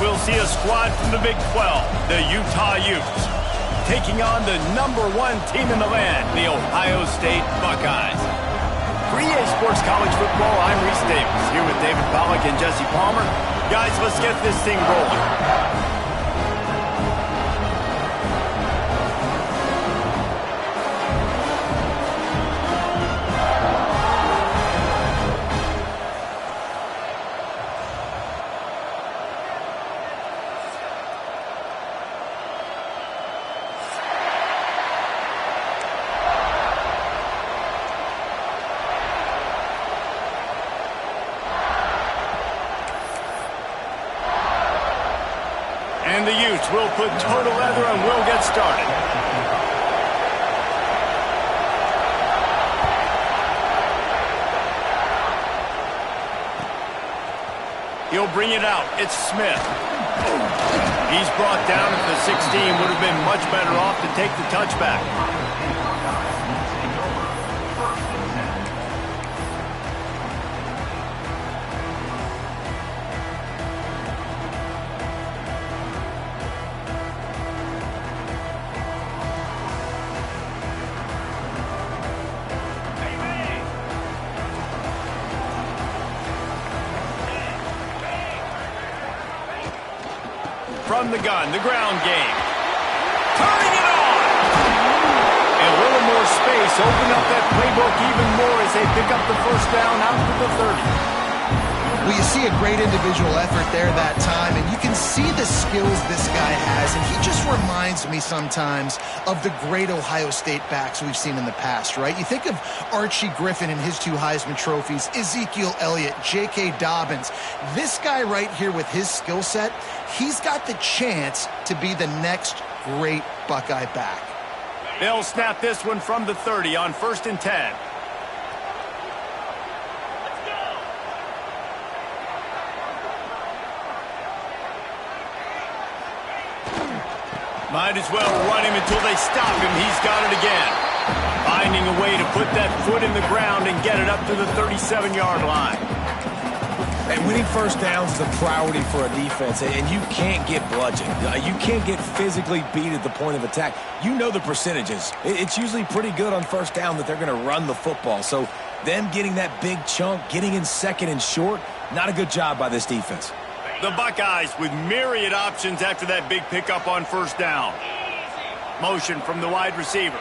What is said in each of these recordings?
we'll see a squad from the Big 12, the Utah Utes, taking on the #1 team in the land, the Ohio State Buckeyes. For EA Sports College Football, I'm Reese Davis, here with David Pollack and Jesse Palmer. Guys, let's get this thing rolling. And the Utes will put total leather and we'll get started. He'll bring it out. It's Smith. He's brought down at the 16. Would have been much better off to take the touchback. From the gun, the ground game. Turning it on! A little more space. Open up that playbook even more as they pick up the first down out to the 30. Well, you see a great individual effort there that time, and you can see the skills this guy has, and he just reminds me sometimes of the great Ohio State backs we've seen in the past, right? You think of Archie Griffin and his 2 Heisman trophies, Ezekiel Elliott, J.K. Dobbins. This guy right here with his skill set, he's got the chance to be the next great Buckeye back. They'll snap this one from the 30 on 1st and 10. Might as well run him until they stop him. He's got it again. Finding a way to put that foot in the ground and get it up to the 37-yard line. And winning first downs is a priority for a defense, and you can't get bludgeoned. You can't get physically beat at the point of attack. You know the percentages. It's usually pretty good on first down that they're going to run the football. So them getting that big chunk, getting in 2nd and short, not a good job by this defense. The Buckeyes with myriad options after that big pickup on 1st down. Motion from the wide receiver.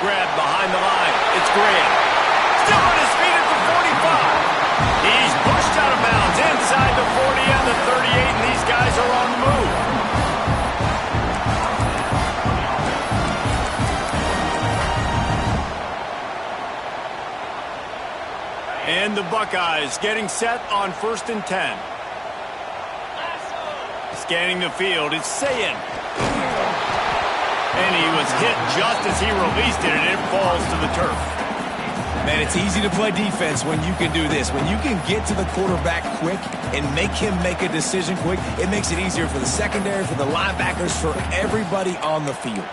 Grab behind the line. It's Graham. Still on his feet at the 45. He's pushed out of bounds inside the 40 and the 38, and these guys are on the move. And the Buckeyes getting set on 1st and 10. Scanning the field, it's Sayin. And he was hit just as he released it, and it falls to the turf. Man, it's easy to play defense when you can do this. When you can get to the quarterback quick and make him make a decision quick, it makes it easier for the secondary, for the linebackers, for everybody on the field.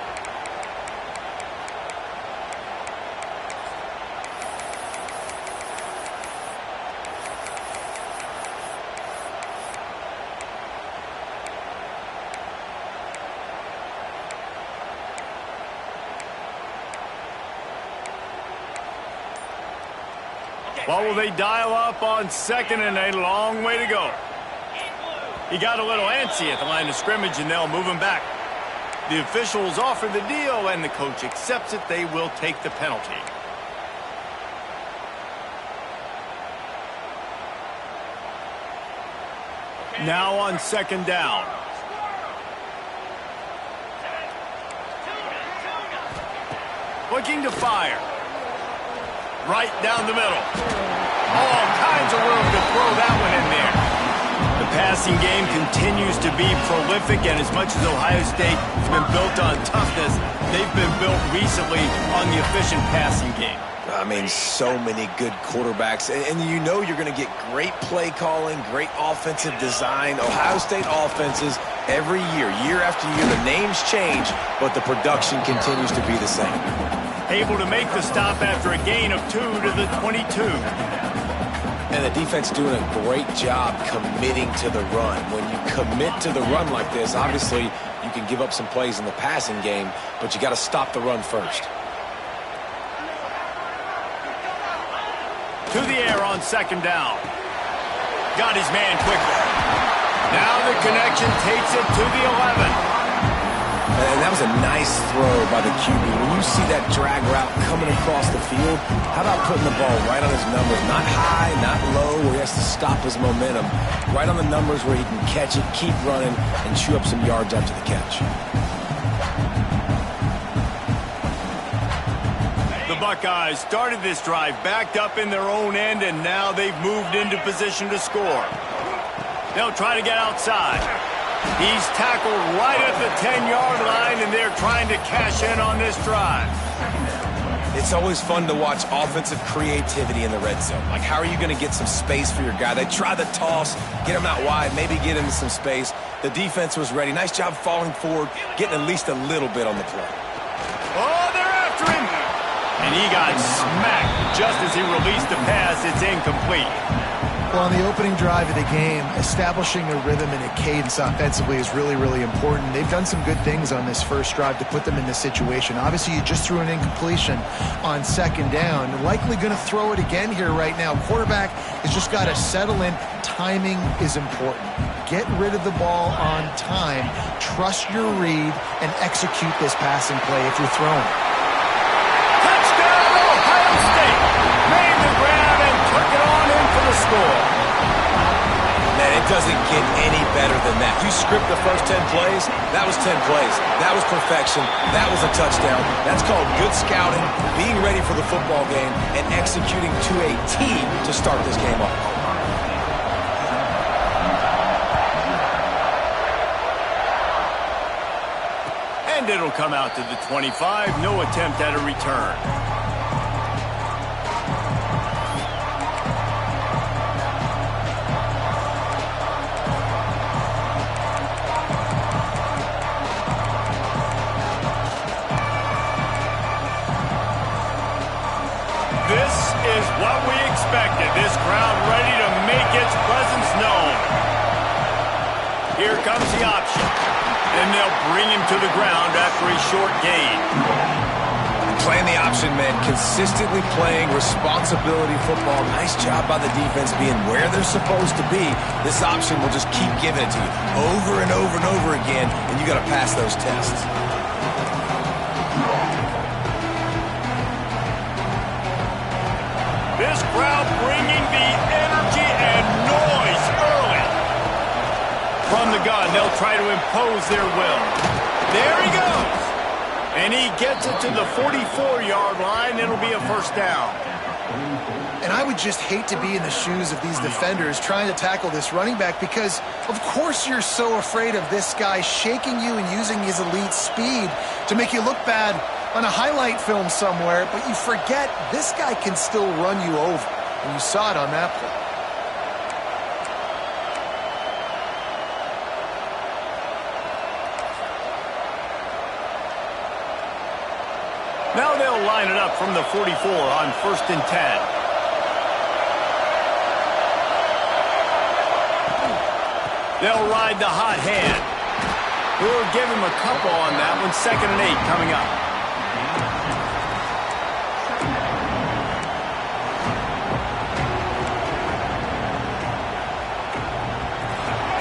What will they dial up on 2nd and a long way to go? He got a little antsy at the line of scrimmage, and they'll move him back. The officials offer the deal, and the coach accepts it. They will take the penalty. Now on 2nd down. Looking to fire. Right down the middle. All kinds of room to throw that one in there. The passing game continues to be prolific, and as much as Ohio State has been built on toughness, they've been built recently on the efficient passing game. I mean, so many good quarterbacks, and you know you're going to get great play calling, great offensive design. Ohio State offenses every year, year after year, the names change, but the production continues to be the same. able to make the stop after a gain of 2 to the 22. And the defense doing a great job committing to the run. When you commit to the run like this, obviously you can give up some plays in the passing game, but you got to stop the run first. To the air on second down. Got his man quickly. Now the connection takes it to the 11. And that was a nice throw by the QB. When you see that drag route coming across the field, how about putting the ball right on his numbers? Not high, not low, where he has to stop his momentum. Right on the numbers where he can catch it, keep running, and chew up some yards after the catch. The Buckeyes started this drive backed up in their own end, and now they've moved into position to score. They'll try to get outside. He's tackled right at the 10-yard line, and they're trying to cash in on this drive. It's always fun to watch offensive creativity in the red zone. Like, how are you going to get some space for your guy? They try the toss, get him out wide, maybe get into some space. The defense was ready. Nice job falling forward, getting at least a little bit on the play. Oh, they're after him. And he got smacked just as he released the pass. It's incomplete. Well, on the opening drive of the game, establishing a rhythm and a cadence offensively is really, really important. They've done some good things on this first drive to put them in this situation. Obviously, you just threw an incompletion on second down. Likely going to throw it again here right now. Quarterback has just got to settle in. Timing is important. Get rid of the ball on time. Trust your read and execute this passing play if you're throwing. Touchdown, Ohio State! Made the grab and took it on in for the score. Man, it doesn't get any better than that. You script the first 10 plays, that was 10 plays. That was perfection. That was a touchdown. That's called good scouting, being ready for the football game, and executing to a T to start this game off. And it'll come out to the 25. No attempt at a return. This is what we expected. This crowd ready to make its presence known. Here comes the option. And they'll bring him to the ground after a short gain. Playing the option, man. Consistently playing responsibility football. Nice job by the defense being where they're supposed to be. This option will just keep giving it to you over and over and over again, and you got to pass those tests. This crowd bringing the energy and noise early. From the gun, they'll try to impose their will. There he goes. And he gets it to the 44-yard line. It'll be a first down. And I would just hate to be in the shoes of these defenders trying to tackle this running back because, of course, you're so afraid of this guy shaking you and using his elite speed to make you look bad on a highlight film somewhere, but you forget this guy can still run you over. And you saw it on that play. Now they'll line it up from the 44 on 1st and 10. They'll ride the hot hand. We'll give him a couple on that one. 2nd and 8 coming up.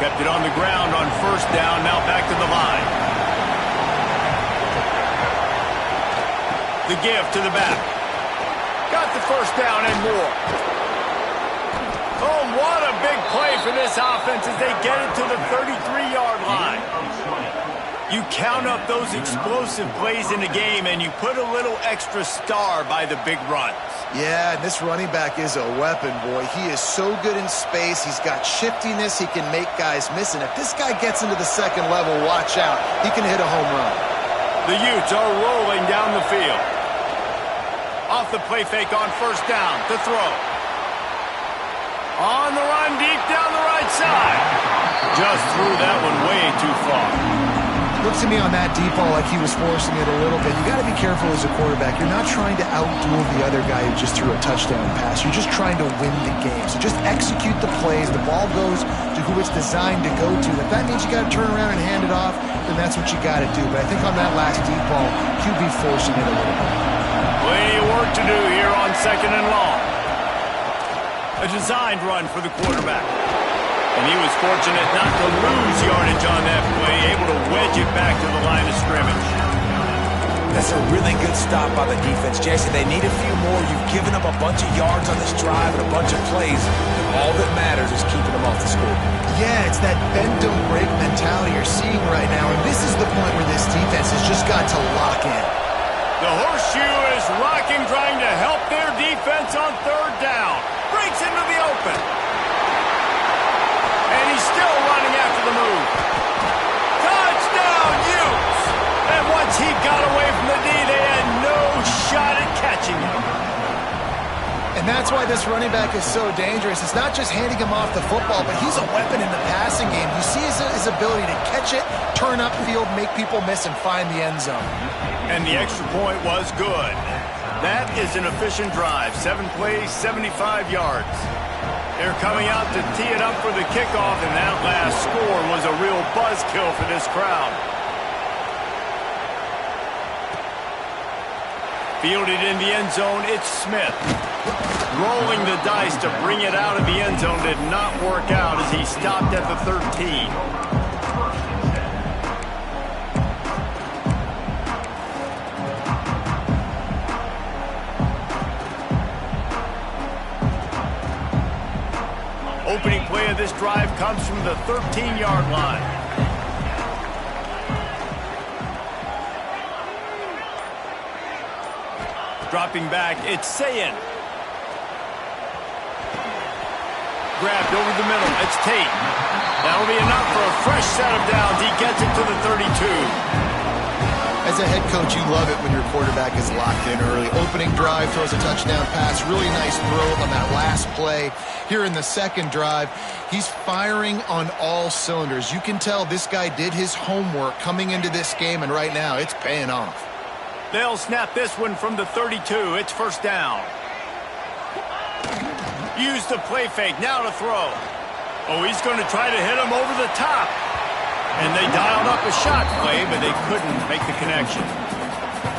Kept it on the ground on 1st down. Now back to the line. The give to the back. Got the first down and more. Oh, what a big play for this offense as they get it to the 33-yard line. You count up those explosive plays in the game, and you put a little extra star by the big runs. Yeah, and this running back is a weapon, boy. He is so good in space. He's got shiftiness. He can make guys miss. And if this guy gets into the second level, watch out. He can hit a home run. The Utes are rolling down the field. Off the play fake on 1st down to throw. On the run deep down the right side. Just threw that one way too far. Looks to me on that deep ball like he was forcing it a little bit. You got to be careful as a quarterback. You're not trying to outduel the other guy who just threw a touchdown pass. You're just trying to win the game. So just execute the plays. The ball goes to who it's designed to go to. If that means you got to turn around and hand it off, then that's what you got to do. But I think on that last deep ball, QB forcing it a little bit. Plenty of work to do here on 2nd and long. A designed run for the quarterback. And he was fortunate not to lose yardage on that play, able to wedge it back to the line of scrimmage. That's a really good stop by the defense, Jason. They need a few more. You've given up a bunch of yards on this drive and a bunch of plays. All that matters is keeping them off the score. Yeah, it's that bend don't break mentality you're seeing right now, and this is the point where this defense has just got to lock in. The horseshoe is rocking, trying to help their defense on 3rd down. Breaks into the open. And he's still running after the move. Touchdown, Utes! And once he got away from the D, they had no shot at catching him. And that's why this running back is so dangerous. It's not just handing him off the football, but he's a weapon in the passing game. You see his ability to catch it, turn upfield, make people miss, and find the end zone. And the extra point was good. That is an efficient drive. 7 plays, 75 yards. They're coming out to tee it up for the kickoff, and that last score was a real buzzkill for this crowd. Fielded in the end zone, it's Smith. Rolling the dice to bring it out of the end zone did not work out as he stopped at the 13. Opening play of this drive comes from the 13-yard line. Dropping back, it's Sayin. Grabbed over the middle, it's Tate. That'll be enough for a fresh set of downs. He gets it to the 32. As a head coach, you love it when your quarterback is locked in early. Opening drive, throws a touchdown pass. Really nice throw on that last play. Here in the 2nd drive, he's firing on all cylinders. You can tell this guy did his homework coming into this game, and right now it's paying off. They'll snap this one from the 32. It's 1st down. Use the play fake. Now to throw. Oh, he's going to try to hit him over the top. And they dialed up a shot play, but they couldn't make the connection.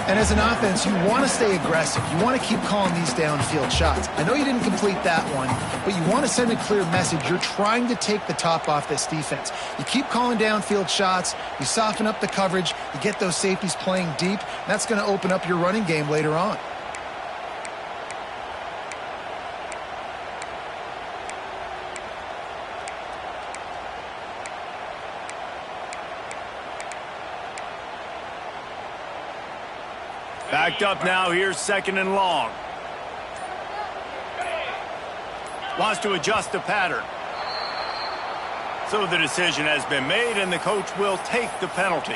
And as an offense, you want to stay aggressive. You want to keep calling these downfield shots. I know you didn't complete that one, but you want to send a clear message. You're trying to take the top off this defense. You keep calling downfield shots. You soften up the coverage. You get those safeties playing deep. That's going to open up your running game later on. Backed up now, here's 2nd and long. Wants to adjust the pattern. So the decision has been made, and the coach will take the penalty.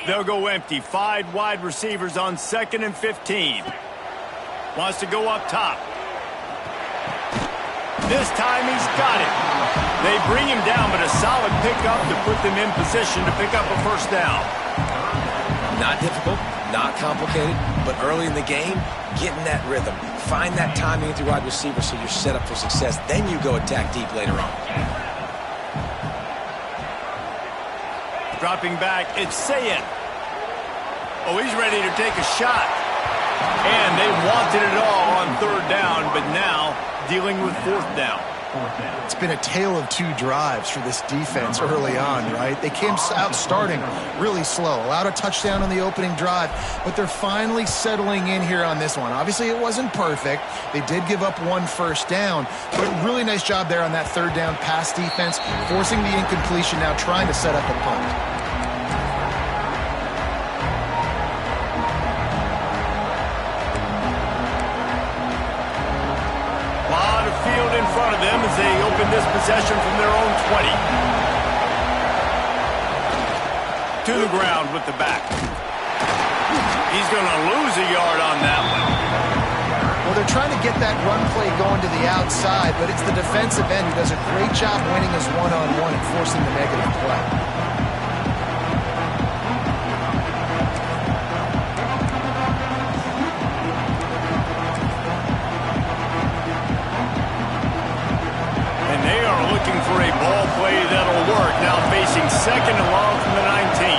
They'll go empty. 5 wide receivers on 2nd and 15. Wants to go up top. This time he's got it. They bring him down, but a solid pickup to put them in position to pick up a 1st down. Not difficult, not complicated, but early in the game, getting that rhythm. Find that timing with your wide receiver so you're set up for success. Then you go attack deep later on. Dropping back, it's Sayin. Oh, he's ready to take a shot. And they wanted it all on 3rd down, but now dealing with 4th down. It's been a tale of 2 drives for this defense early on, right? They came out starting really slow, allowed a touchdown on the opening drive, but they're finally settling in here on this one. Obviously, it wasn't perfect. They did give up 1 first down, but really nice job there on that 3rd down pass defense, forcing the incompletion, now trying to set up a punt. field in front of them as they open this possession from their own 20. To the ground with the back. He's going to lose a yard on that one. Well, they're trying to get that run play going to the outside, but it's the defensive end who does a great job winning his one-on-one and forcing the negative play. Looking for a ball play that'll work. Now facing second and long from the 19.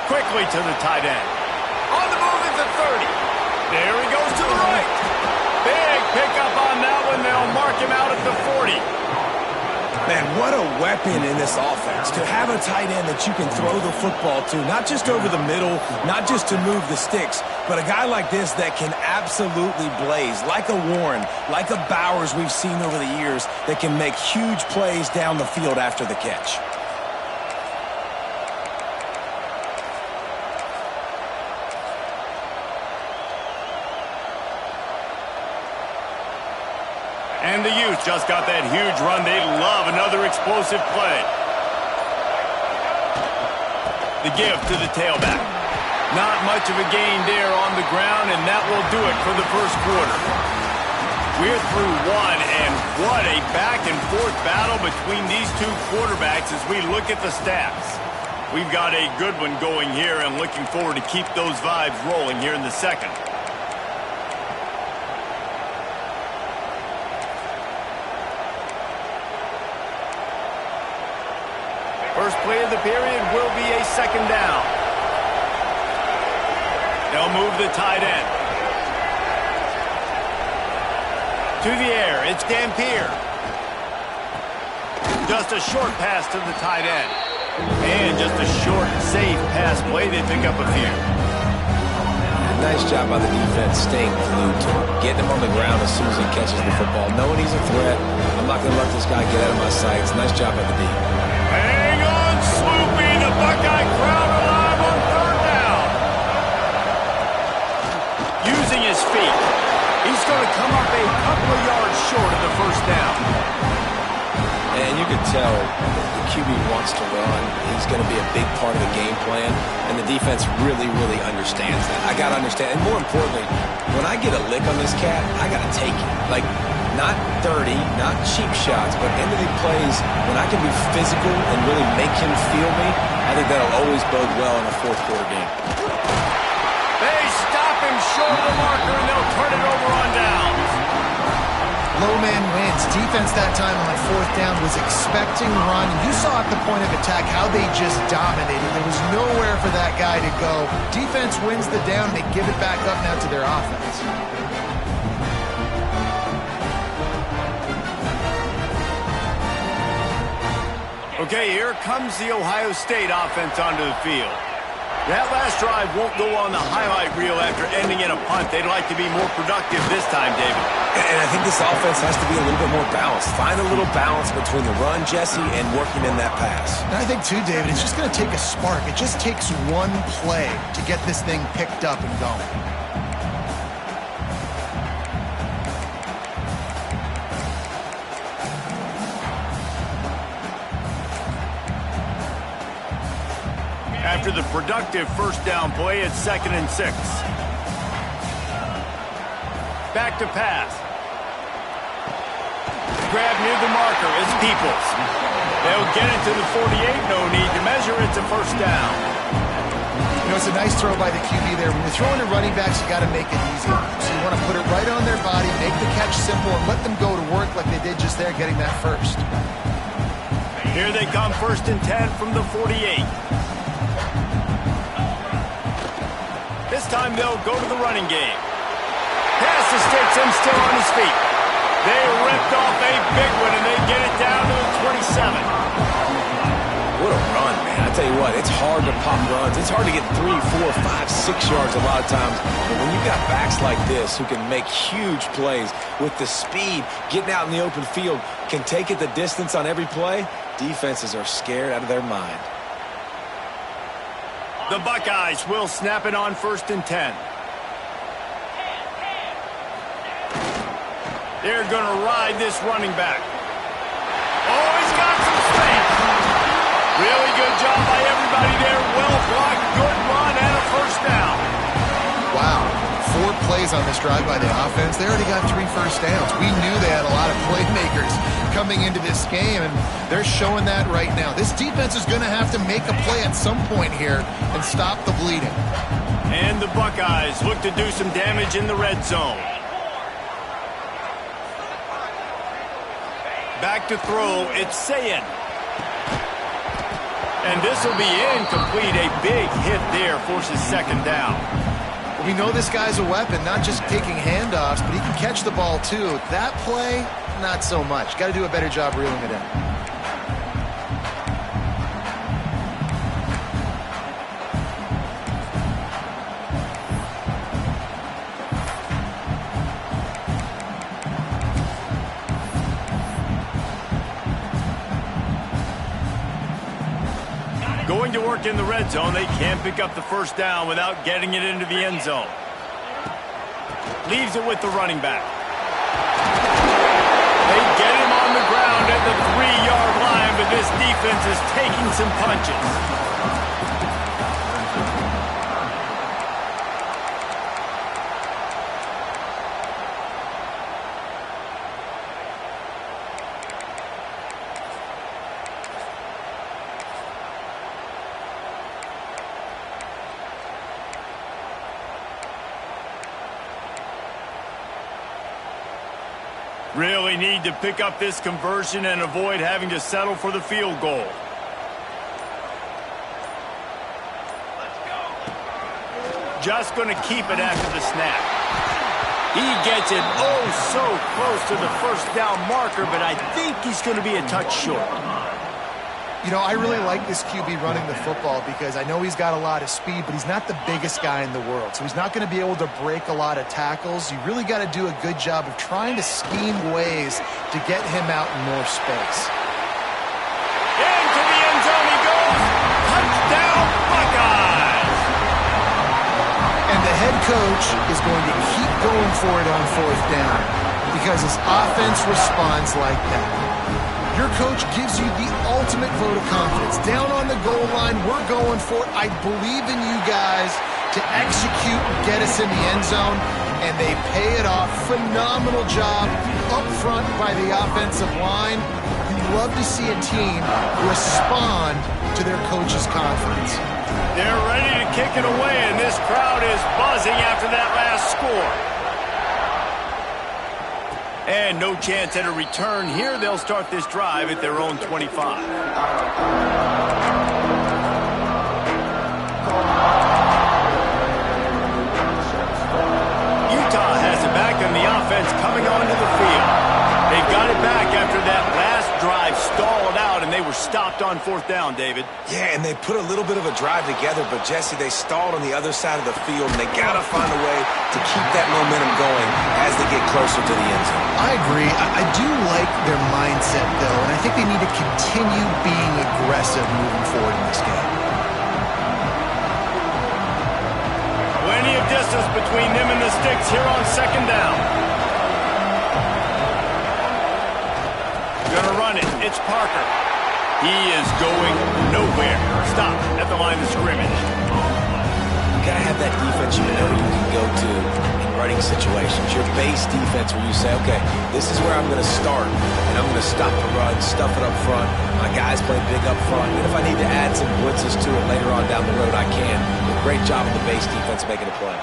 Quickly to the tight end. On the move at the 30. There he goes to the right. Big pickup on that one. They'll mark him out at the 40. Man, what a weapon in this offense to have a tight end that you can throw the football to, not just over the middle, not just to move the sticks, but a guy like this that can absolutely blaze, like a Warren, like a Bowers we've seen over the years, that can make huge plays down the field after the catch. And the youth just got that huge run. They love another explosive play. The give to the tailback. Not much of a gain there on the ground, and that will do it for the first quarter. We're through one, and what a back-and-forth battle between these two quarterbacks as we look at the stats. We've got a good one going here, and looking forward to keep those vibes rolling here in the second. First play of the period will be a second down. They'll move the tight end. To the air, it's Dampier. Just a short pass to the tight end. And just a short, safe pass play. They pick up a few. Nice job by the defense staying glued to him, getting him on the ground as soon as he catches the football, knowing he's a threat. I'm not going to let this guy get out of my sights. Nice job by the D. Hang on, Sloopy. The Buckeye crowd alive on third down. Using his feet. He's going to come up a couple of yards short of the first down. And you can tell the QB wants to run. He's going to be a big part of the game plan, and the defense really, really understands that. I got to understand, and more importantly, when I get a lick on this cat, I got to take it. Like, not dirty, not cheap shots, but end of the plays, when I can be physical and really make him feel me, I think that'll always bode well in a fourth quarter game. They stop him short of the marker, and they'll turn it over on downs. Low man wins. Defense that time on fourth down was expecting run. You saw at the point of attack how they just dominated. There was nowhere for that guy to go. Defense wins the down. They give it back up now to their offense. Okay, here comes the Ohio State offense onto the field. That last drive won't go on the highlight reel after ending in a punt. They'd like to be more productive this time, David. And I think this offense has to be a little bit more balanced. Find a little balance between the run, Jesse, and working in that pass. And I think, too, David, it's just going to take a spark. It just takes one play to get this thing picked up and going. After the productive first down play, it's 2nd and 6. Back to pass. Grab near the marker. It's Peoples. They'll get it to the 48. No need to measure. It's a first down. You know, it's a nice throw by the QB there. When you're throwing to running backs, you got to make it easy. So you want to put it right on their body, make the catch simple, and let them go to work like they did just there, getting that first. Here they come, 1st and 10 from the 48. This time they'll go to the running game. Pass to sticks him still on his feet. They ripped off a big one, and they get it down to the 27. What a run, man. I tell you what, it's hard to pop runs. It's hard to get 3, 4, 5, 6 yards a lot of times. But when you've got backs like this who can make huge plays with the speed, getting out in the open field, can take it the distance on every play, defenses are scared out of their mind. The Buckeyes will snap it on 1st and 10. They're going to ride this running back. Oh, he's got some space. Really good job by everybody there. Well blocked, good run, and a first down. Wow. 4 plays on this drive by the offense. They already got 3 first downs. We knew they had a lot of playmakers coming into this game, and they're showing that right now. This defense is going to have to make a play at some point here and stop the bleeding. And the Buckeyes look to do some damage in the red zone. Back to throw, it's Sayin. And this will be incomplete. A big hit there forces second down. We know this guy's a weapon, not just taking handoffs, but he can catch the ball too. That play, not so much. Got to do a better job reeling it in. Going to work in the red zone. They can't pick up the first down without getting it into the end zone. Leaves it with the running back. They get him on the ground at the 3-yard line, but this defense is taking some punches. Really need to pick up this conversion and avoid having to settle for the field goal. Just going to keep it after the snap. He gets it oh so close to the first down marker, but I think he's going to be a touch short. You know, I really like this QB running the football because I know he's got a lot of speed, but he's not the biggest guy in the world. So he's not going to be able to break a lot of tackles. You really got to do a good job of trying to scheme ways to get him out in more space. Into the end zone he goes. Touchdown, Buckeyes! And the head coach is going to keep going for it on 4th down because his offense responds like that. Your coach gives you the ultimate vote of confidence. Down on the goal line, we're going for it. I believe in you guys to execute and get us in the end zone, and they pay it off. Phenomenal job up front by the offensive line. You love to see a team respond to their coach's confidence. They're ready to kick it away, and this crowd is buzzing after that last score. And no chance at a return here. They'll start this drive at their own 25. Utah has it back, and the offense coming onto the field. They've got it back after that last drive stalled out, and they were stopped on 4th down, David. Yeah, and they put a little bit of a drive together, but Jesse, they stalled on the other side of the field, and they got to find a way to keep that momentum going as they get closer to the end zone. I agree. I do like their mindset, though, and I think they need to continue being aggressive moving forward in this game. Plenty of distance between them and the sticks here on 2nd down. Gonna run it. It's Parker. He is going nowhere. Stop at the line of scrimmage. You gotta have that defense you know you can go to in running situations. Your base defense where you say, okay, this is where I'm gonna start, and I'm gonna stop the run, stuff it up front. My guys play big up front. And if I need to add some blitzes to it later on down the road, I can. But great job of the base defense making a play.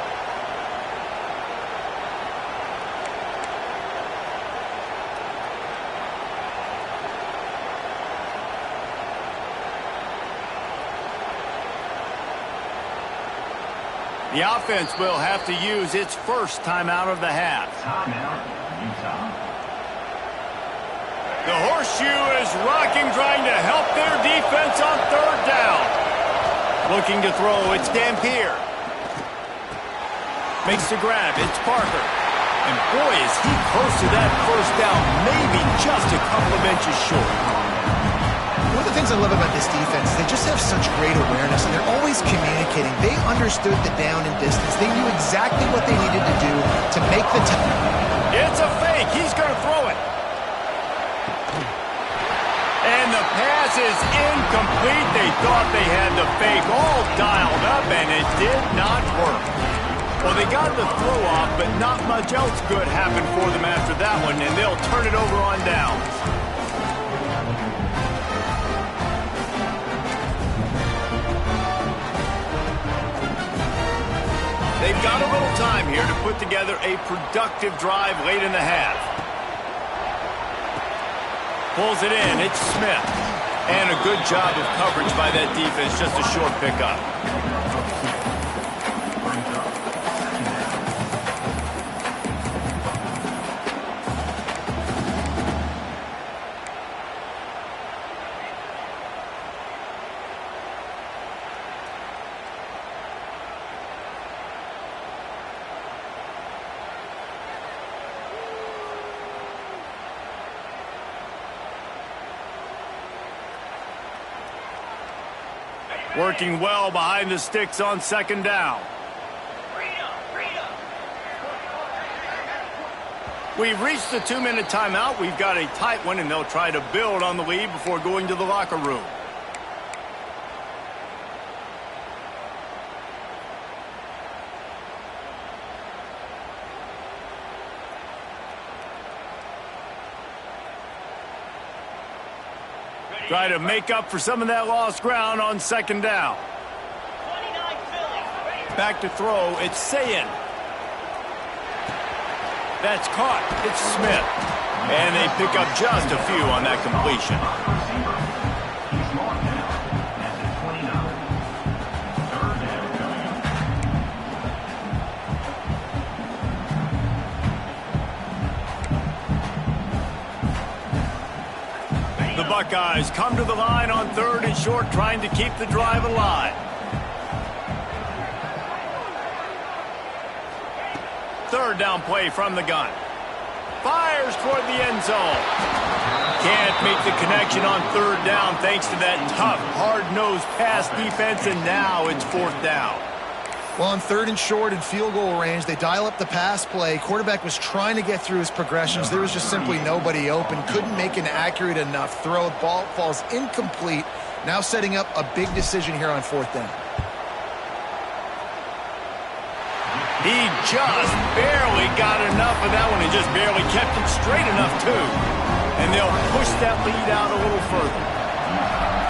The offense will have to use its first timeout of the half. The horseshoe is rocking, trying to help their defense on 3rd down. Looking to throw, it's Dampier. Makes the grab, it's Parker. And boy, is he close to that first down, maybe just a couple of inches short. One of the things I love about this defense is they just have such great awareness, and they're always communicating. They understood the down and distance. They knew exactly what they needed to do to make the time. It's a fake. He's going to This is incomplete. They thought they had the fake all dialed up, and it did not work. Well, they got the throw off, but not much else good happened for them after that one, and they'll turn it over on downs. They've got a little time here to put together a productive drive late in the half. Pulls it in. It's Smith. And a good job of coverage by that defense. Just a short pickup. Working well behind the sticks on second down. We've reached the 2-minute timeout. We've got a tight one, and they'll try to build on the lead before going to the locker room. Try to make up for some of that lost ground on second down. Back to throw. It's Sayin. That's caught. It's Smith. And they pick up just a few on that completion. The Buckeyes come to the line on 3rd and short, trying to keep the drive alive. 3rd down play from the gun. Fires toward the end zone. Can't make the connection on 3rd down thanks to that tough, hard-nosed pass defense, and now it's 4th down. Well, on 3rd and short and field goal range, they dial up the pass play. Quarterback was trying to get through his progressions. There was just simply nobody open. Couldn't make an accurate enough throw. The ball falls incomplete. Now setting up a big decision here on 4th down. He just barely got enough of that one and just barely kept it straight enough, too. And they'll push that lead out a little further.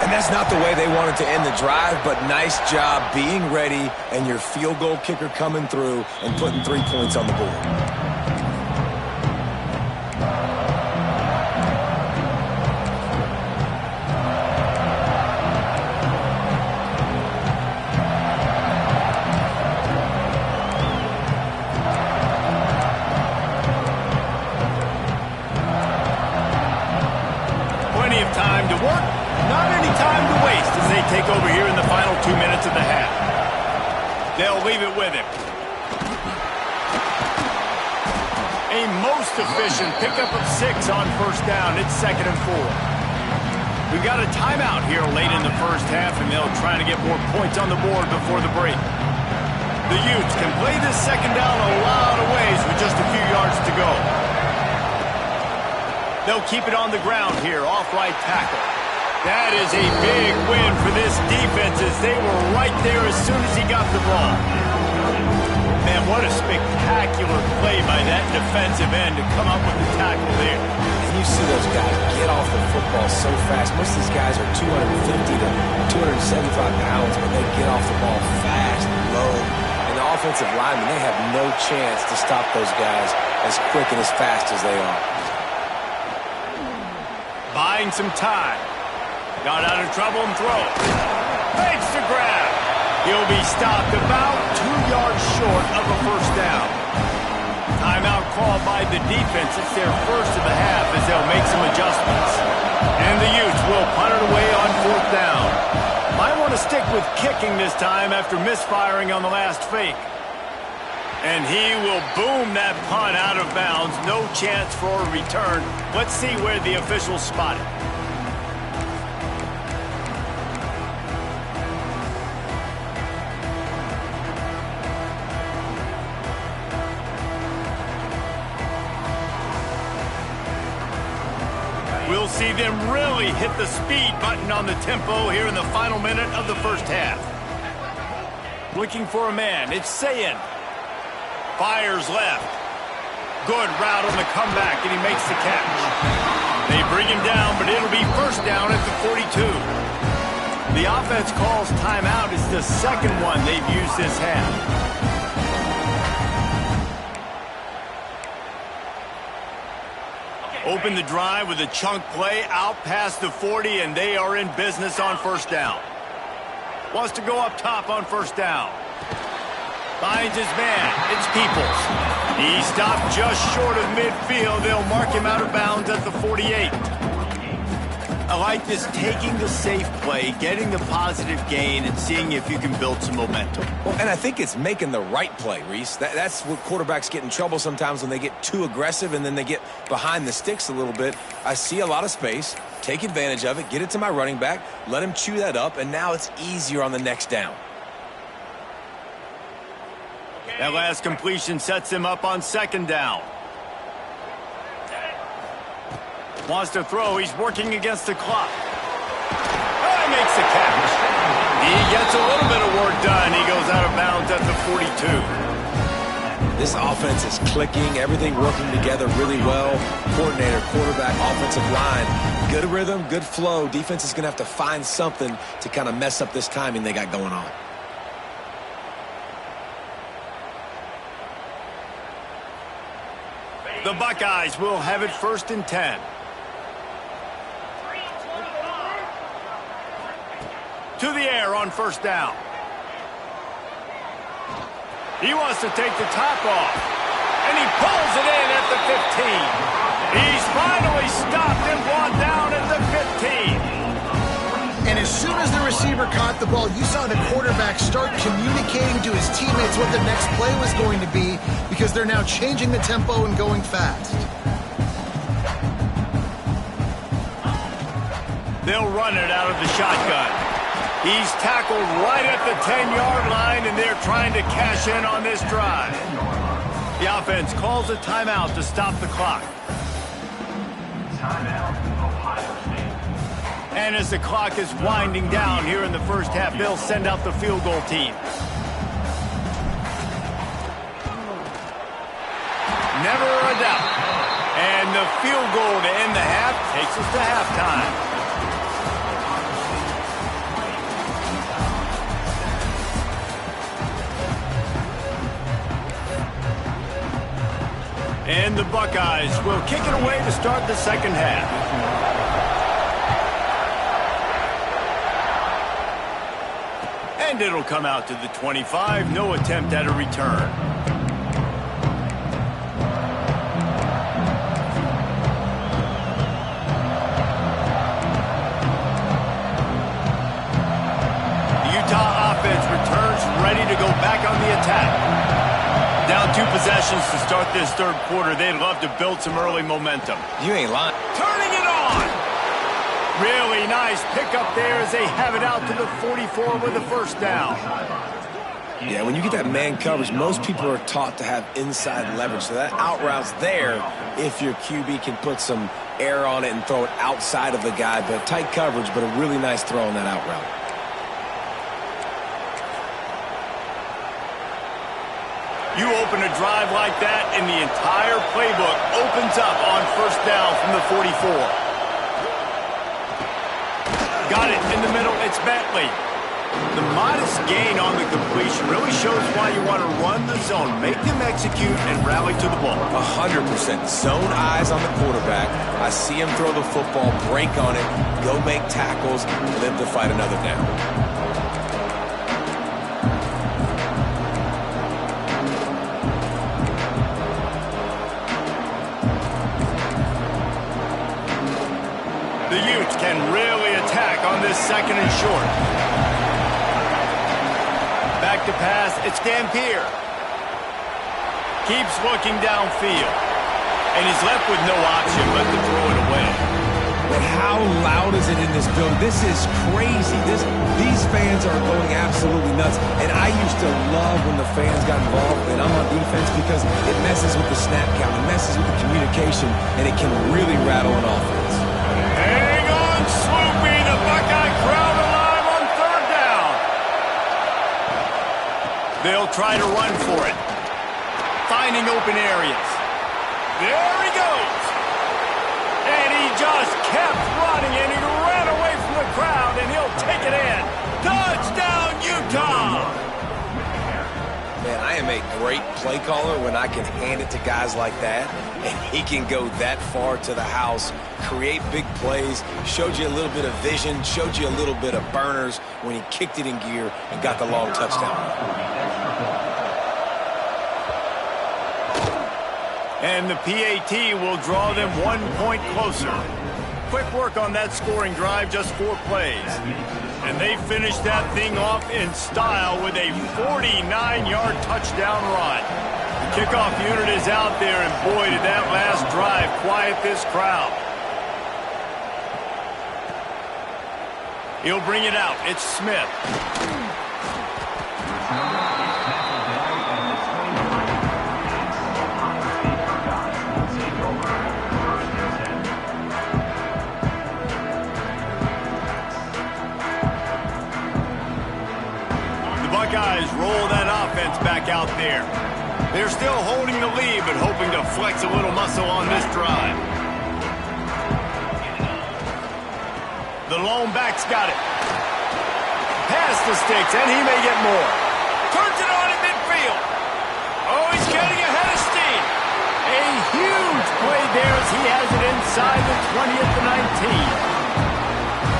And that's not the way they wanted to end the drive, but nice job being ready and your field goal kicker coming through and putting 3 points on the board. Plenty of time to work. Not any time to waste as they take over here in the final 2 minutes of the half. They'll leave it with him. A most efficient pickup of 6 on 1st down. It's 2nd and 4. We've got a timeout here late in the 1st half, and they'll try to get more points on the board before the break. The Utes can play this 2nd down a lot of ways with just a few yards to go. They'll keep it on the ground here, off right tackle. That is a big win for this defense as they were right there as soon as he got the ball. Man, what a spectacular play by that defensive end to come up with the tackle there. And you see those guys get off the football so fast. Most of these guys are 250 to 275 pounds, but they get off the ball fast, low. And the offensive linemen, they have no chance to stop those guys as quick and as fast as they are. Buying some time. Got out of trouble and throws. Fakes the grab. He'll be stopped about 2 yards short of a 1st down. Timeout called by the defense. It's their first of the half as they'll make some adjustments. And the Utes will punt it away on 4th down. Might want to stick with kicking this time after misfiring on the last fake. And he will boom that punt out of bounds. No chance for a return. Let's see where the officials spot it. We'll see them really hit the speed button on the tempo here in the final minute of the first half. Looking for a man. It's Sayin. Fires left. Good route on the comeback, and he makes the catch. They bring him down, but it'll be first down at the 42. The offense calls timeout. It's the second one they've used this half. Open the drive with a chunk play out past the 40, and they are in business on first down. Wants to go up top on first down. Finds his man. It's Peoples. He stopped just short of midfield. They'll mark him out of bounds at the 48. I like this, taking the safe play, getting the positive gain, and seeing if you can build some momentum. Well, and I think it's making the right play, Reese. That's what quarterbacks get in trouble sometimes, when they get too aggressive and then they get behind the sticks a little bit. I see a lot of space, take advantage of it, get it to my running back, let him chew that up, and now it's easier on the next down. That last completion sets him up on second down. Wants to throw. He's working against the clock. Oh, he makes the catch. He gets a little bit of work done. He goes out of bounds at the 42. This offense is clicking, everything working together really well. Coordinator, quarterback, offensive line, good rhythm, good flow. Defense is going to have to find something to kind of mess up this timing they got going on. The Buckeyes will have it first and 10. To the air on first down. He wants to take the top off. And he pulls it in at the 15. He's finally stopped and brought down at the 15. And as soon as the receiver caught the ball, you saw the quarterback start communicating to his teammates what the next play was going to be, because they're now changing the tempo and going fast. They'll run it out of the shotgun. He's tackled right at the 10-yard line, and they're trying to cash in on this drive. The offense calls a timeout to stop the clock. And as the clock is winding down here in the first half, they'll send out the field goal team. Never a doubt. And the field goal to end the half takes us to halftime. And the Buckeyes will kick it away to start the second half. And it'll come out to the 25. No attempt at a return. The Utah offense returns ready to go back on the attack. Down 2 possessions to start this third quarter. They'd love to build some early momentum. You ain't lying. Turning it on! Really nice pickup there as they have it out to the 44 with a first down. Yeah, when you get that man coverage, most people are taught to have inside leverage. So that out route's there if your QB can put some air on it and throw it outside of the guy. But tight coverage, but a really nice throw on that out route. You open a drive like that, and the entire playbook opens up on first down from the 44. Got it in the middle. It's Bentley. The modest gain on the completion really shows why you want to run the zone, make them execute, and rally to the ball. 100%. Zone eyes on the quarterback. I see him throw the football, break on it, go make tackles, and then to fight another down. The Utes can really attack on this second and short. Back to pass, it's Dampier. Keeps looking downfield. And he's left with no option but to throw it away. But how loud is it in this building? This is crazy. These fans are going absolutely nuts. And I used to love when the fans got involved, and I'm on defense, because it messes with the snap count, it messes with the communication, and it can really rattle an offense. keeping the Buckeye crowd alive on third down. They'll try to run for it. Finding open areas. There he goes. And he just kept running, and he ran away from the crowd, and he'll take it in. Touchdown, Utah! Man, I am a great play caller when I can hand it to guys like that, and he can go that far to the house, create big plays, showed you a little bit of vision, showed you a little bit of burners when he kicked it in gear and got the long touchdown. And the PAT will draw them 1 point closer. Quick work on that scoring drive, just 4 plays. And they finished that thing off in style with a 49-yard touchdown run. The kickoff unit is out there, and boy, did that last drive quiet this crowd. He'll bring it out. It's Smith. Buckeyes roll that offense back out there. They're still holding the lead, but hoping to flex a little muscle on this drive. The lone back's got it. Pass the sticks, and he may get more. Turns it on in midfield. Oh, he's getting ahead of steam. A huge play there as he has it inside the 20 at the 19.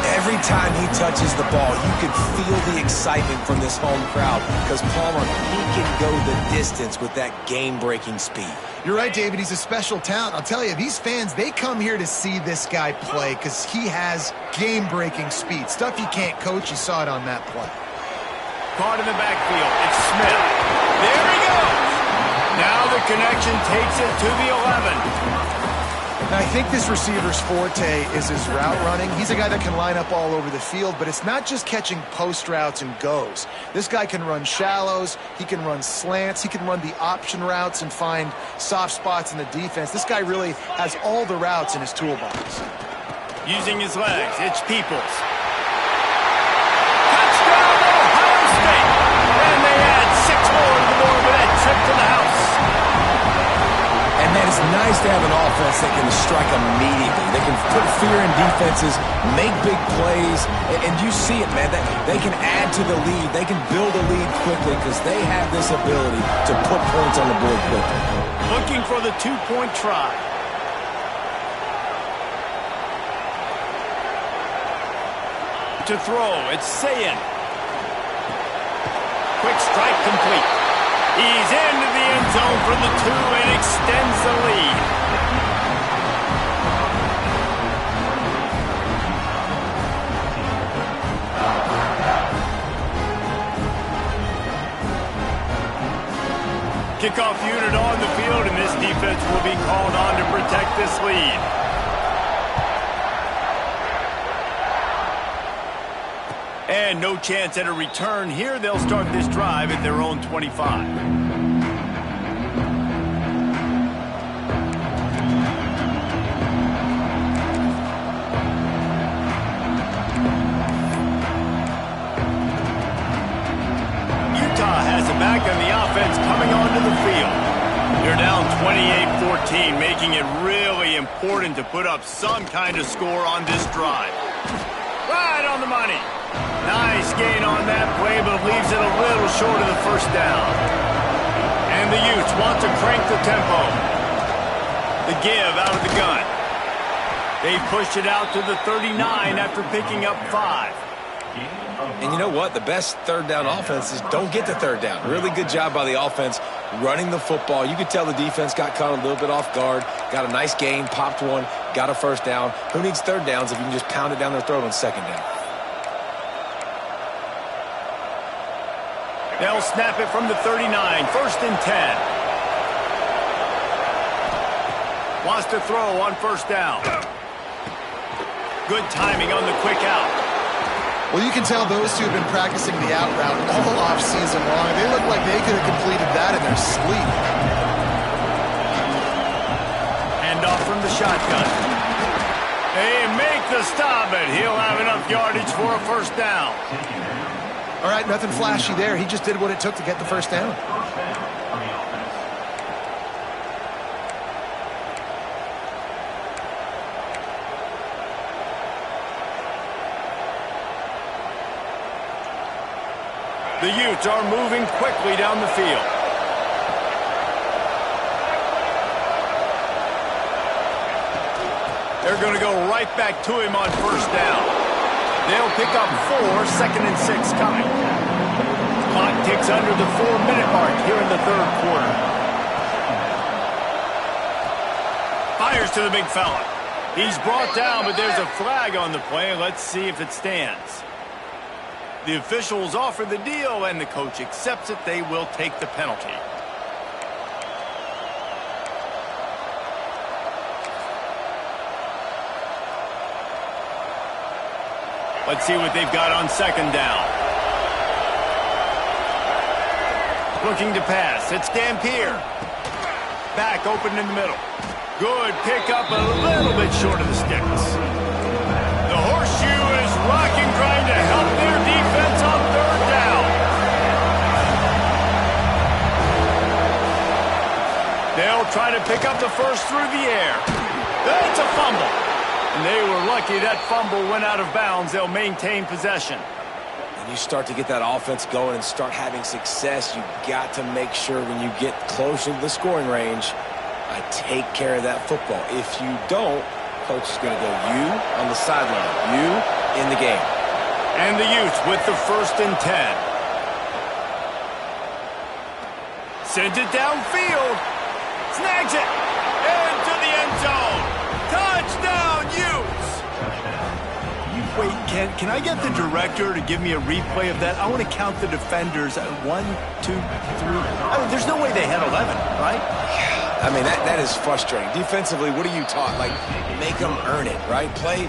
Every time he touches the ball, you can feel the excitement from this home crowd because Palmer, he can go the distance with that game-breaking speed. You're right, David. He's a special talent. I'll tell you, these fans, they come here to see this guy play because he has game-breaking speed. Stuff you can't coach. You saw it on that play. Caught in the backfield. It's Smith. There he goes. Now the connection takes it to the 11. Now, I think this receiver's forte is his route running. He's a guy that can line up all over the field, but it's not just catching post routes and goes. This guy can run shallows, he can run slants, he can run the option routes and find soft spots in the defense. This guy really has all the routes in his toolbox. Using his legs, it's Peoples. Touchdown, Ohio State! And they add 6 more to the board with that trip to the house. And, man, it's nice to have an offense that can strike immediately. They can put fear in defenses, make big plays, and you see it, man. They can add to the lead. They can build a lead quickly because they have this ability to put points on the board quickly. Looking for the 2-point try. To throw, it's Sayin. Quick strike complete. He's into the end zone from the 2 and extends the lead. Kickoff unit on the field, and this defense will be called on to protect this lead. And no chance at a return here. They'll start this drive at their own 25. Utah has it back on the offense coming onto the field. They're down 28-14, making it really important to put up some kind of score on this drive. Right on the money. Nice gain on that play, but leaves it a little short of the first down. And the Utes want to crank the tempo. The give out of the gun. They push it out to the 39 after picking up 5. And you know what? The best third down offenses don't get to third down. Really good job by the offense running the football. You could tell the defense got caught a little bit off guard, got a nice gain, popped one, got a first down. Who needs third downs if you can just pound it down their throat on second down? They'll snap it from the 39, 1st and 10. Wants to throw on first down. Good timing on the quick out. Well, you can tell those two have been practicing the out route all off-season long. They look like they could have completed that in their sleep. Hand off from the shotgun. They make the stop, and he'll have enough yardage for a first down. All right, nothing flashy there. He just did what it took to get the first down. The Utes are moving quickly down the field. They're going to go right back to him on first down. They'll pick up 4, 2nd and 6 coming. Clock ticks under the 4-minute mark here in the third quarter. Fires to the big fella. He's brought down, but there's a flag on the play. Let's see if it stands. The officials offer the deal, and the coach accepts it. They will take the penalty. Let's see what they've got on second down. Looking to pass. It's Dampier. Back open in the middle. Good pickup, a little bit short of the sticks. The horseshoe is rocking, trying to help their defense on third down. They'll try to pick up the first through the air. That's a fumble. And they were lucky that fumble went out of bounds. They'll maintain possession. When you start to get that offense going and start having success, you got to make sure when you get closer to the scoring range, take care of that football. If you don't, coach is going to go you on the sideline, you in the game. And the Utes with the 1st and 10. Sends it downfield. Snags it. Into the end zone. Touchdown, Utes! Wait, can I get the director to give me a replay of that? I want to count the defenders. 1, 2, 3. I mean, there's no way they had 11, right? I mean, that is frustrating. Defensively, what are you taught? Like, make them earn it, right? Play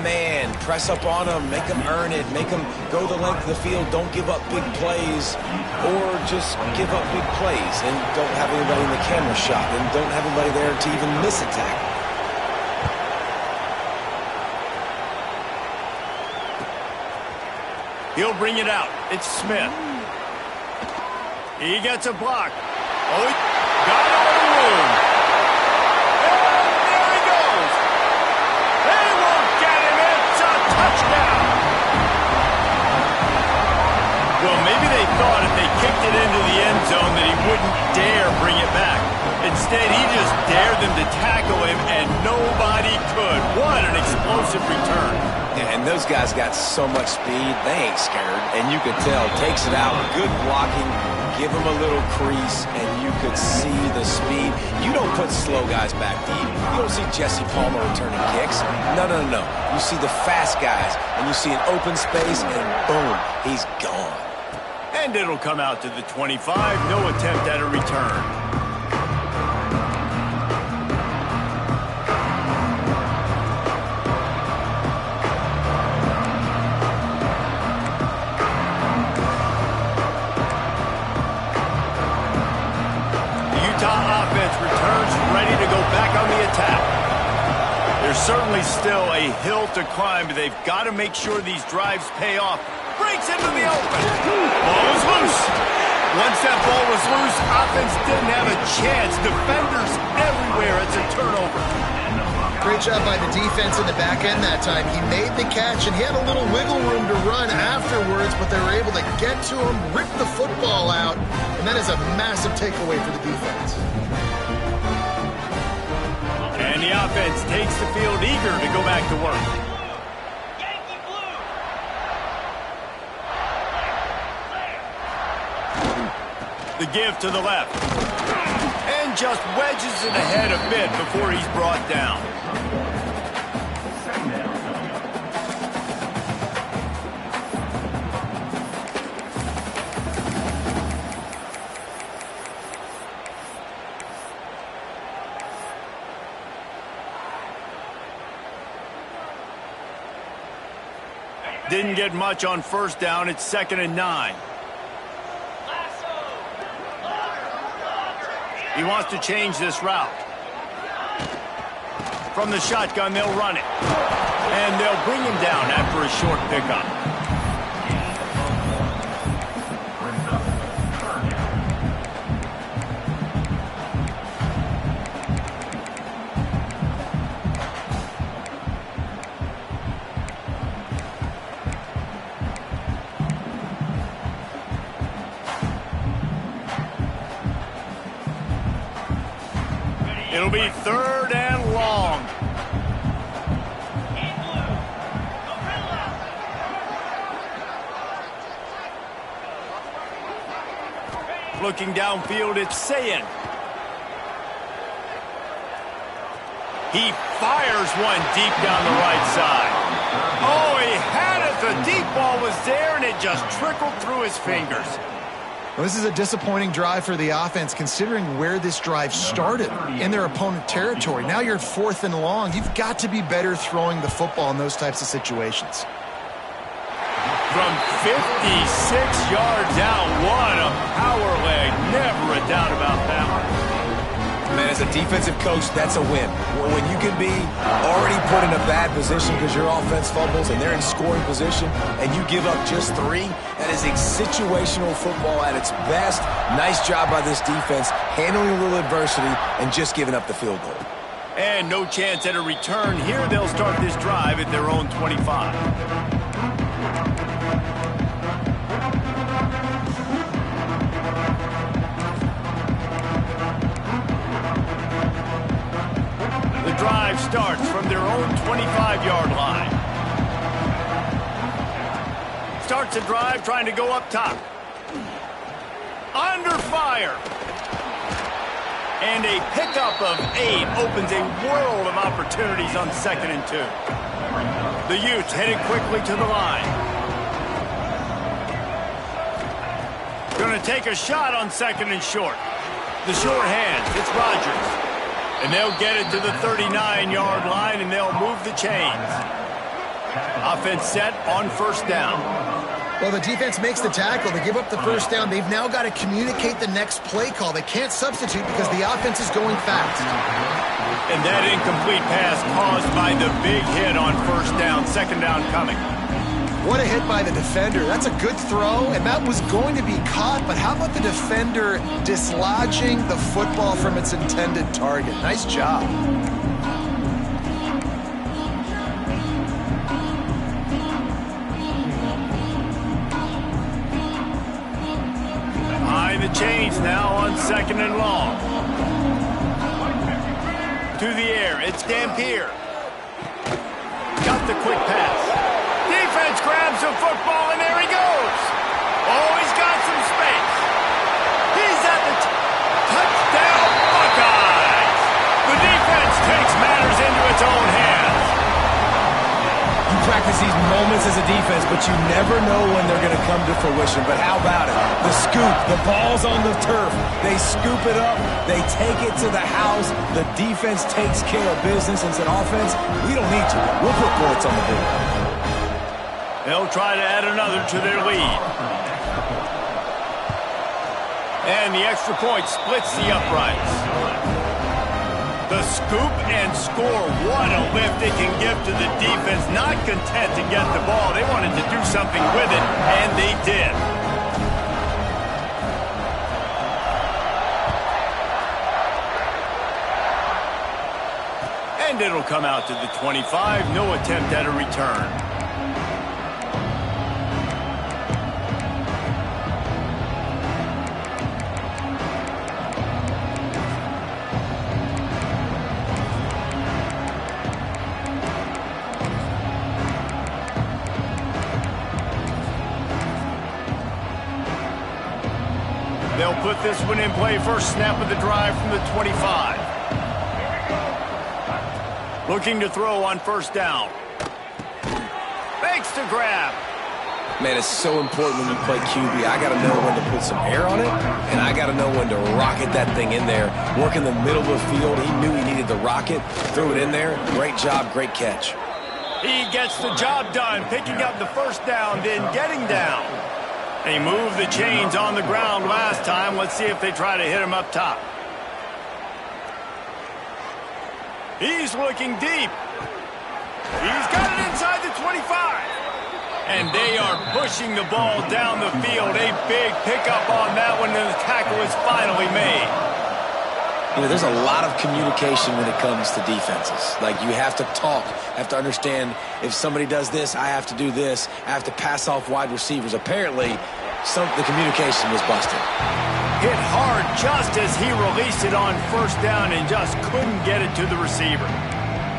man, press up on them, make them earn it, make them go the length of the field, don't give up big plays, or just give up big plays and don't have anybody in the camera shot and don't have anybody there to even miss a tackle. He'll bring it out. It's Smith. He gets a block. Oh, he got it on the room. And there he goes. They won't get him. It's a touchdown. Well, maybe they thought if they kicked it into the end zone that he wouldn't dare bring it back. Instead, he just dared them to tackle him, and nobody could. What an explosive return. Yeah, and those guys got so much speed, they ain't scared. And you could tell, takes it out, good blocking, give him a little crease, and you could see the speed. You don't put slow guys back deep. You don't see Jesse Palmer returning kicks. No. You see the fast guys, and you see an open space, and boom, he's gone. And it'll come out to the 25. No attempt at a return. There's certainly still a hill to climb, but they've got to make sure these drives pay off. Breaks into the open. Ball is loose. Once that ball was loose, offense didn't have a chance. Defenders everywhere. It's a turnover. Great job by the defense in the back end that time. He made the catch, and he had a little wiggle room to run afterwards, but they were able to get to him, rip the football out, and that is a massive takeaway for the defense. And the offense takes the field eager to go back to work. Yankee Blue. The give to the left. And just wedges it ahead a bit before he's brought down. Didn't get much on first down. It's 2nd and 9. He wants to change this route. From the shotgun, they'll run it. And they'll bring him down after a short pickup. It'll be 3rd and long. Looking downfield, it's Sayin. He fires one deep down the right side. Oh, he had it. The deep ball was there, and it just trickled through his fingers. Well, this is a disappointing drive for the offense, considering where this drive started in their opponent territory. Now you're 4th and long. You've got to be better throwing the football in those types of situations. From 56 yards out, what a power leg. Never a doubt about that one. Man, as a defensive coach, that's a win. When you can be already put in a bad position because your offense fumbles and they're in scoring position and you give up just 3, that is a situational football at its best. Nice job by this defense, handling a little adversity and just giving up the field goal. And no chance at a return. Here they'll start this drive at their own 25. Drive starts from their own 25-yard line. Starts a drive trying to go up top. Under fire. And a pickup of 8 opens a world of opportunities on 2nd and 2. The Utes headed quickly to the line. Going to take a shot on 2nd and short. The short hands, it's Rodgers. And they'll get it to the 39-yard line, and they'll move the chains. Offense set on 1st down. Well, the defense makes the tackle. They give up the 1st down. They've now got to communicate the next play call. They can't substitute because the offense is going fast. And that incomplete pass caused by the big hit on 1st down. 2nd down coming. What a hit by the defender. That's a good throw, and that was going to be caught, but how about the defender dislodging the football from its intended target? Nice job. High the chains now on 2nd and long. To the air, it's Dampier. Got the quick pass. Defense grabs the football, and there he goes. Oh, he's got some space. He's at the touchdown Buckeyes. The defense takes matters into its own hands. You practice these moments as a defense, but you never know when they're going to come to fruition. But how about it? The scoop, the ball's on the turf. They scoop it up. They take it to the house. The defense takes care of business and said, offense, we don't need you. We'll put points on the board. They'll try to add another to their lead. And the extra point splits the uprights. The scoop and score. What a lift it can give to the defense. Not content to get the ball. They wanted to do something with it, and they did. And it'll come out to the 25. No attempt at a return. They'll put this one in play. First snap of the drive from the 25. Looking to throw on 1st down. Fakes to grab. Man, it's so important when you play QB. I got to know when to put some air on it, and I got to know when to rocket that thing in there. Work in the middle of the field. He knew he needed the rocket. Threw it in there. Great job, great catch. He gets the job done, picking up the 1st down, then getting down. They moved the chains on the ground last time. Let's see if they try to hit him up top. He's looking deep. He's got it inside the 25. And they are pushing the ball down the field. A big pickup on that one, and the tackle is finally made. You know, there's a lot of communication when it comes to defenses. Like, you have to talk, have to understand if somebody does this, I have to do this. I have to pass off wide receivers. Apparently, the communication was busted. Hit hard just as he released it on first down and just couldn't get it to the receiver.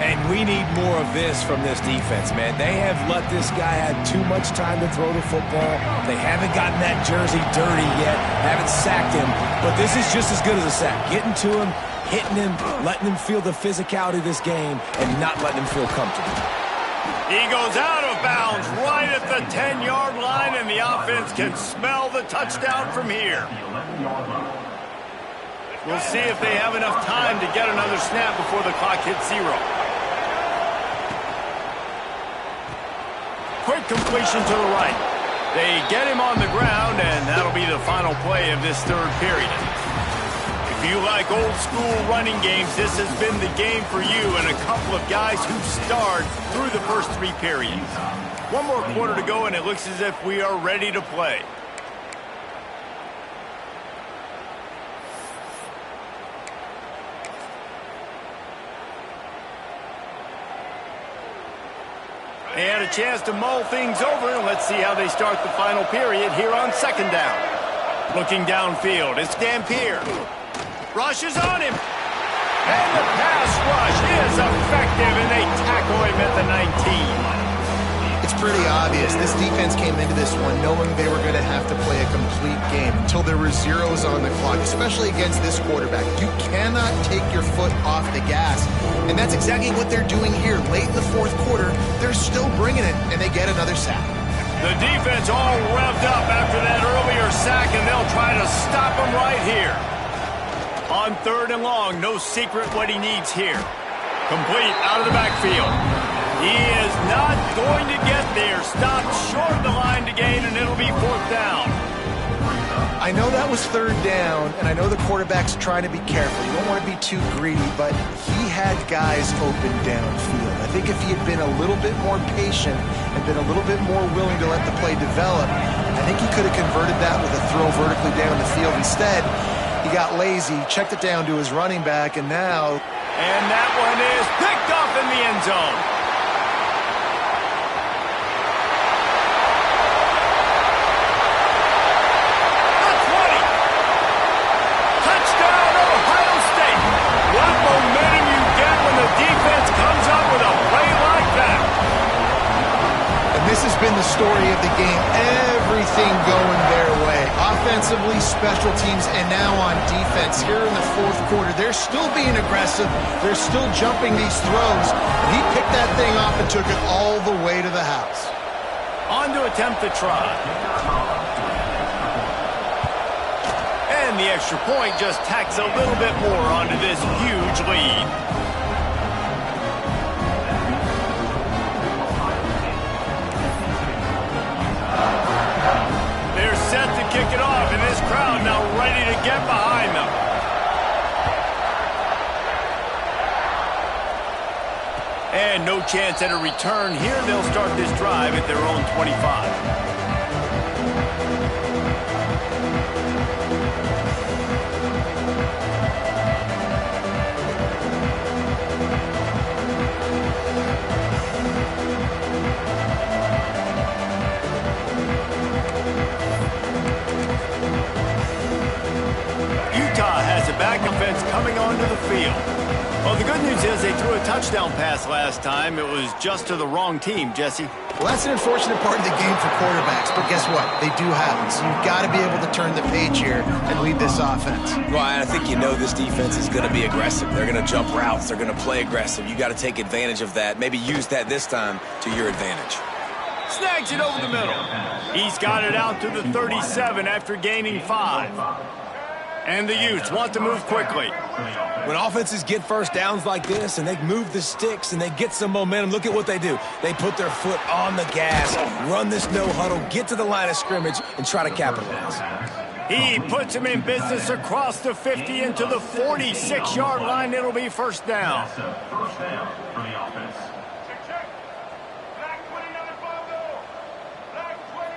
And we need more of this from this defense, man. They have let this guy have too much time to throw the football. They haven't gotten that jersey dirty yet, haven't sacked him. But this is just as good as a sack. Getting to him, hitting him, letting him feel the physicality of this game, and not letting him feel comfortable. He goes out of bounds right at the 10-yard line, and the offense can smell the touchdown from here. We'll see if they have enough time to get another snap before the clock hits 0. Quick completion to the right. They get him on the ground, and that'll be the final play of this third period. If you like old school running games, this has been the game for you and a couple of guys who've starred through the first 3 periods. One more quarter to go, and it looks as if we are ready to play. And a chance to mull things over, and let's see how they start the final period here on second down. Looking downfield, it's Dampier. Rushes on him. And the pass rush is effective, and they tackle him at the 19. It's pretty obvious. This defense came into this one knowing they were going to have to play a complete game until there were zeros on the clock, especially against this quarterback. You cannot take your foot off the gas, and that's exactly what they're doing here. Late in the fourth quarter, they're still bringing it, and they get another sack. The defense all revved up after that earlier sack, and they'll try to stop him right here. On third and long, no secret what he needs here. Complete out of the backfield. He is not going to get there. Stopped short of the line to gain, and it'll be fourth down. I know that was third down, and I know the quarterback's trying to be careful. You don't want to be too greedy, but he had guys open downfield. I think if he had been a little bit more patient and been a little bit more willing to let the play develop, I think he could have converted that with a throw vertically down the field. Instead, he got lazy, checked it down to his running back, and now... And that one is picked up in the end zone. This has been the story of the game, everything going their way. Offensively, special teams, and now on defense. Here in the fourth quarter, they're still being aggressive. They're still jumping these throws. And he picked that thing off and took it all the way to the house. On to attempt the try. And the extra point just tacks a little bit more onto this huge lead. Set to kick it off, and this crowd now ready to get behind them. And no chance at a return here. They'll start this drive at their own 25. Back offense coming onto the field. Well, the good news is they threw a touchdown pass last time. It was just to the wrong team, Jesse. Well, that's an unfortunate part of the game for quarterbacks, but guess what? They do happen. So you've got to be able to turn the page here and lead this offense. Well, I think you know this defense is going to be aggressive. They're going to jump routes. They're going to play aggressive. You got to take advantage of that. Maybe use that this time to your advantage. Snags it over the middle. He's got it out to the 37 after gaining 5. And the Utes want to move quickly. When offenses get first downs like this and they move the sticks and they get some momentum, look at what they do. They put their foot on the gas, run this no huddle, get to the line of scrimmage, and try to capitalize. He puts him in business across the 50 into the 46-yard line. It'll be first down. First down for the offense. Black 29 Bongo. Black 20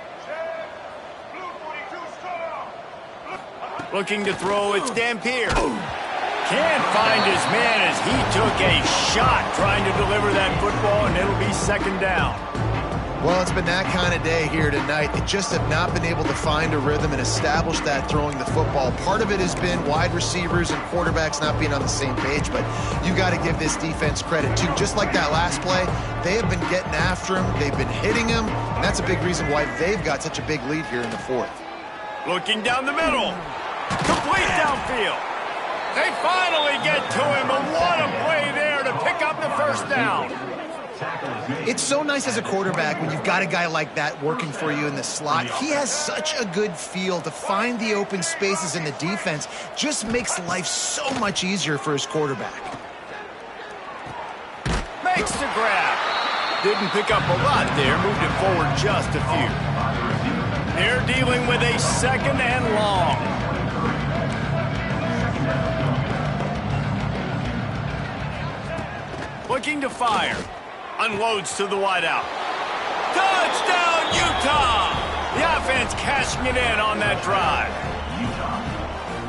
Blue 42 score. Looking to throw, it's Dampier. Can't find his man as he took a shot trying to deliver that football, and it'll be second down. Well, it's been that kind of day here tonight. They just have not been able to find a rhythm and establish that throwing the football. Part of it has been wide receivers and quarterbacks not being on the same page, but you got to give this defense credit too. Just like that last play, they have been getting after him. They've been hitting him, and that's a big reason why they've got such a big lead here in the fourth. Looking down the middle. Complete downfield. They finally get to him, and what a play there to pick up the first down. It's so nice as a quarterback when you've got a guy like that working for you in the slot. He has such a good feel to find the open spaces in the defense. Just makes life so much easier for his quarterback. Makes the grab. Didn't pick up a lot there, moved it forward just a few. They're dealing with a second and long. Looking to fire. Unloads to the wideout. Touchdown, Utah! The offense cashing it in on that drive.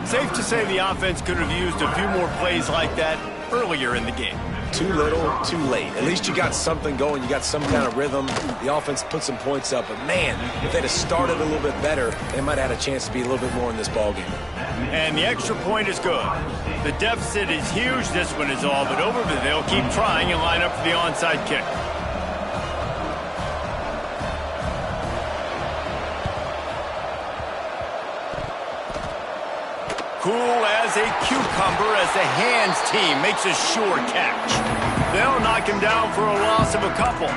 Safe to say the offense could have used a few more plays like that earlier in the game. Too little, too late. At least you got something going. You got some kind of rhythm. The offense put some points up. But, man, if they'd have started a little bit better, they might have had a chance to be a little bit more in this ballgame. And the extra point is good. The deficit is huge. This one is all but over, but they'll keep trying and line up for the onside kick. Cool as a cucumber as the hands team makes a sure catch. They'll knock him down for a loss of a couple.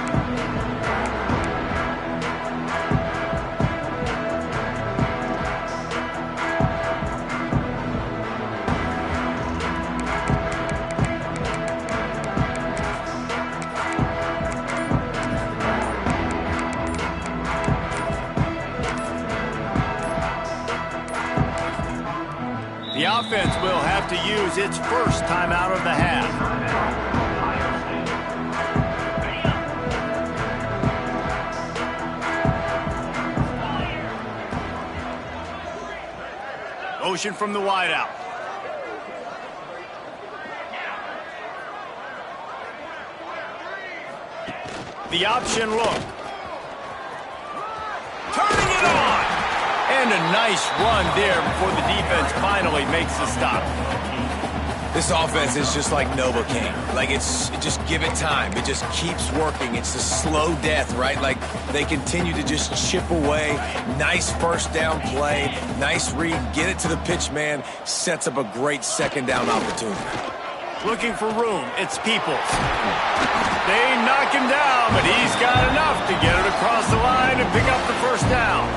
The offense will have to use its first time out of the half. Motion from the wideout. The option look. Turning it on. And a nice run there before the defense finally makes the stop. This offense is just like Novocaine. Like, just give it time. It just keeps working. It's a slow death, right? Like, they continue to just chip away. Nice first down play. Nice read. Get it to the pitch man. Sets up a great second down opportunity. Looking for room. It's Peoples. They knock him down, but he's got enough to get it across the line and pick up the first down.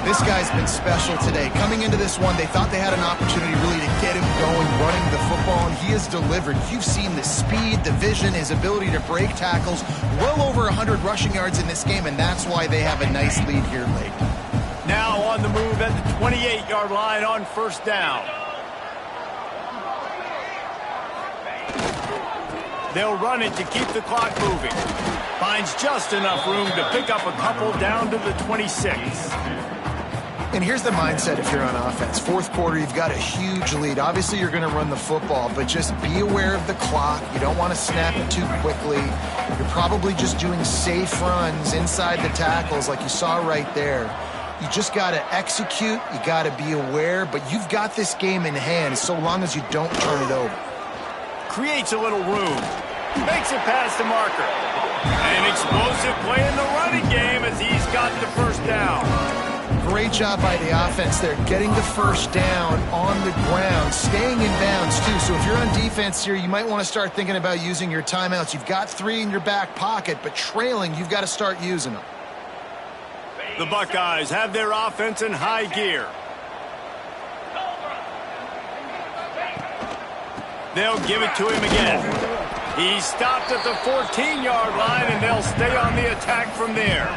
This guy's been special today. Coming into this one, they thought they had an opportunity really to get him going, running the football, and he has delivered. You've seen the speed, the vision, his ability to break tackles, well over 100 rushing yards in this game, and that's why they have a nice lead here late. Now on the move at the 28-yard line on first down. They'll run it to keep the clock moving. Finds just enough room to pick up a couple down to the 26. And here's the mindset if you're on offense. Fourth quarter, you've got a huge lead. Obviously, you're going to run the football, but just be aware of the clock. You don't want to snap it too quickly. You're probably just doing safe runs inside the tackles like you saw right there. You just got to execute. You got to be aware, but you've got this game in hand so long as you don't turn it over. Creates a little room. Makes it past the marker. An explosive play in the running game as he's got the first down. Great job by the offense there, getting the first down on the ground, staying in bounds too. So if you're on defense here, you might want to start thinking about using your timeouts. You've got 3 in your back pocket, but trailing, you've got to start using them. The Buckeyes have their offense in high gear. They'll give it to him again. He stopped at the 14-yard line, and they'll stay on the attack from there.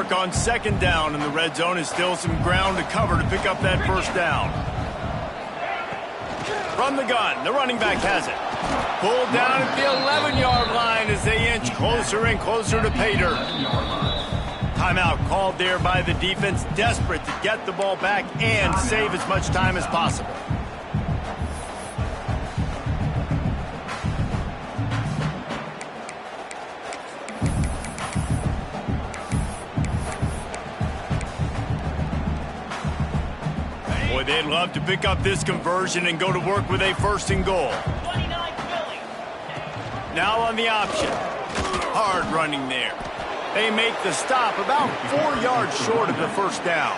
work on second down, and the red zone is still some ground to cover to pick up that first down. From the gun, the running back has it. Pulled down at the 11-yard line as they inch closer and closer to pay dirt. Timeout called there by the defense, desperate to get the ball back and save as much time as possible. Boy, they'd love to pick up this conversion and go to work with a first and goal. Now on the option. Hard running there. They make the stop about 4 yards short of the first down.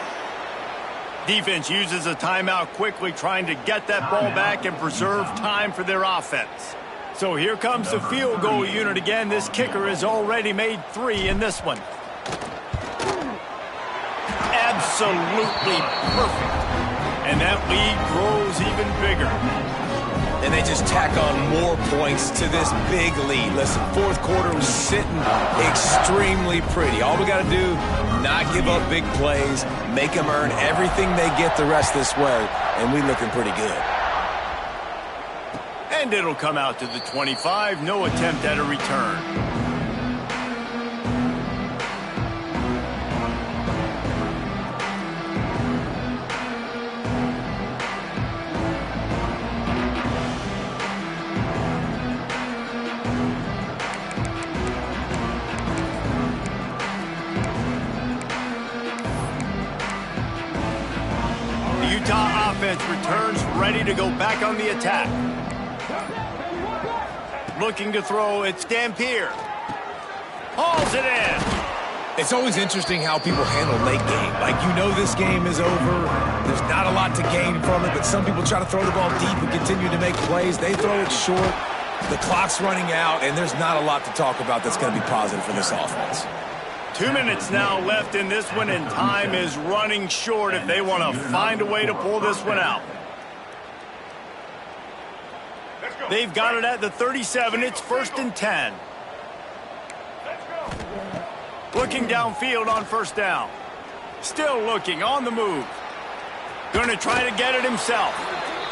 Defense uses a timeout quickly, trying to get that ball back and preserve time for their offense. So here comes the field goal unit again. This kicker has already made 3 in this one. Absolutely perfect. And that lead grows even bigger. And they just tack on more points to this big lead. Listen, fourth quarter was sitting extremely pretty. All we got to do, not give up big plays, make them earn everything they get the rest this way, and we looking pretty good. And it'll come out to the 25. No attempt at a return. Utah offense returns ready to go back on the attack. Looking to throw, it's Dampier. Hauls it in. It's always interesting how people handle late game. Like, you know this game is over. There's not a lot to gain from it, but some people try to throw the ball deep and continue to make plays. They throw it short. The clock's running out, and there's not a lot to talk about that's going to be positive for this offense. 2 minutes now left in this one, and time is running short if they want to find a way to pull this one out. They've got it at the 37. It's 1st and 10. Looking downfield on first down. Still looking on the move. Going to try to get it himself.